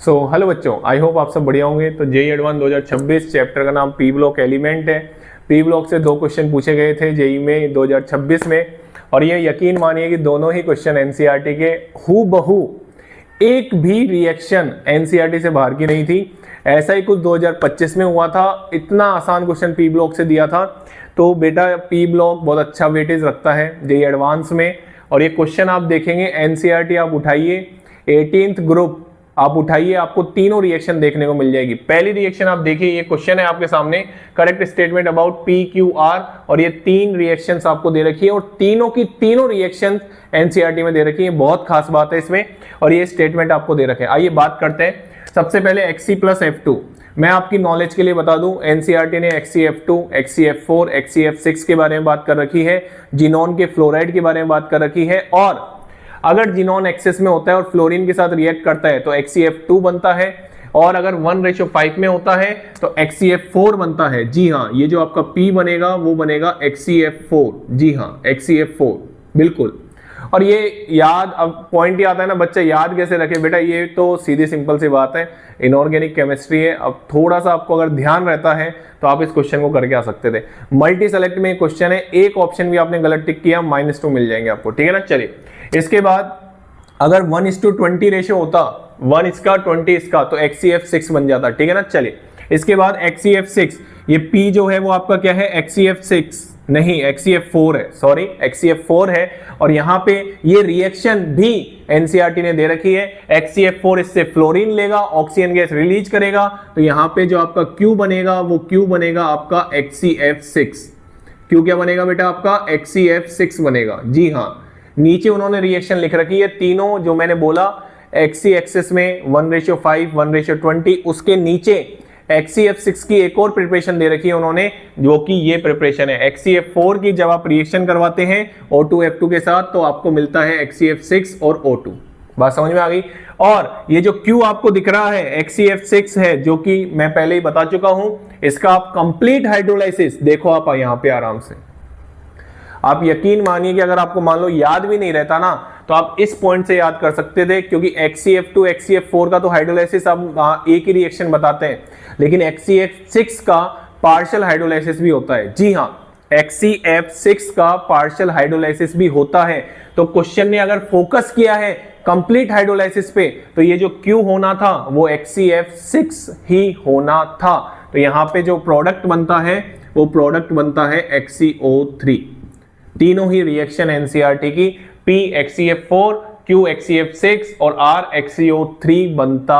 Hello बच्चों, I hope आप सब बढ़िया होंगे। तो जेई एडवांस 2026 चैप्टर का नाम पी ब्लॉक एलिमेंट है। पी ब्लॉक से 2 क्वेश्चन पूछे गए थे जेई में 2026 में, और ये यकीन मानिए कि दोनों ही क्वेश्चन एनसीईआरटी के हूबहू, एक भी रिएक्शन एनसीईआरटी से बाहर की नहीं थी। ऐसा ही कुछ 2025 में हुआ था, इतना आसान क्वेश्चन पी ब्लॉक से दिया था। तो बेटा पी ब्लॉक बहुत अच्छा वेटेज रखता है जेई एडवांस में। और ये क्वेश्चन आप देखेंगे एनसीईआरटी आप उठाइए, 18th ग्रुप आप उठाइए, आपको तीनों रिएक्शन देखने को मिल जाएगी। पहली रिएक्शन आप देखिए, ये क्वेश्चन है आपके सामने, correct statement about P Q R, और ये 3 रिएक्शंस आपको दे रखी है और तीनों की तीनों रिएक्शंस एनसीईआरटी में दे रखी है। बहुत खास बात है इसमें, और ये स्टेटमेंट आपको दे रखे हैं। आइए बात करते हैं। सबसे पहले XC+F2 मैं आपकी नॉलेज के लिए बता दूं, एनसीईआरटी ने XCF2, XCF4, XCF6 के बारे में बात कर रखी है, जिनॉन के फ्लोराइड के बारे में बात कर रखी है। और अगर जिनॉन एक्सेस में होता है और फ्लोरीन के साथ रिएक्ट करता है तो XCF2 बनता है, और अगर 1:5 में होता है तो XCF4 बनता है। जी हाँ, ये जो आपका P बनेगा वो बनेगा XCF4। जी हाँ, XCF4 बिल्कुल। और ये याद, अब पॉइंट ये आता है ना, बच्चे याद कैसे रखे बेटा, ये तो सीधी सिंपल सी बात है, इनऑर्गेनिक केमिस्ट्री है। अब थोड़ा सा आपको अगर ध्यान रहता है तो आप इस क्वेश्चन को करके आ सकते थे। मल्टी सेलेक्ट में क्वेश्चन है, एक ऑप्शन भी आपने गलत टिक किया -2 मिल जाएंगे आपको, ठीक है ना। चलिए, इसके बाद अगर 1:20 रेशियो होता, 1 इसका 20 इसका, तो XCF6 बन जाता, ठीक है ना। चलिए, इसके बाद XCF6, ये P जो है वो आपका क्या है, XCF6 नहीं XCF4 है, सॉरी XCF4 है। और यहाँ पे ये रिएक्शन भी एनसीईआरटी ने दे रखी है, XCF4 इससे फ्लोरीन लेगा, ऑक्सीजन गैस रिलीज करेगा, तो यहाँ पे जो आपका Q बनेगा वो Q बनेगा आपका XCF6। Q क्या बनेगा बेटा, आपका XCF6 बनेगा। जी हाँ, नीचे उन्होंने रिएक्शन लिख रखी है तीनों जो मैंने बोला, XC एक्सेस में 1:5, 1:20, उसके नीचे XCF6 की एक और प्रिपरेशन दे रखी है उन्होंने, जो कि ये प्रिपरेशन है XCF4 की। जब आप रिएक्शन करवाते हैं O2F2 के साथ तो आपको मिलता है XCF6 और O2। बात समझ में आ गई। और ये जो Q आपको दिख रहा है XCF6 है, जो कि मैं पहले ही बता चुका हूं, इसका आप कंप्लीट हाइड्रोलाइसिस देखो, आप यहां पे आराम से आप यकीन मानिए कि अगर आपको मान लो याद भी नहीं रहता ना, तो आप इस पॉइंट से याद कर सकते थे, क्योंकि XCF2 XCF4 का तो हाइड्रोलाइसिस आप एक ही रिएक्शन बताते हैं, लेकिन XCF6 का पार्शियल हाइड्रोलाइसिस भी होता है। जी हाँ, XCF6 का पार्शियल हाइड्रोलाइसिस भी होता है। तो क्वेश्चन ने अगर फोकस किया है कंप्लीट हाइड्रोलाइसिस पे, तो ये जो Q होना था वो XCF6 ही होना था। तो यहाँ पे जो प्रोडक्ट बनता है वो प्रोडक्ट बनता है XCO3। तीनों ही रिएक्शन एनसीईआरटी की, P XCF4, Q XCF6 और R XCO3 बनता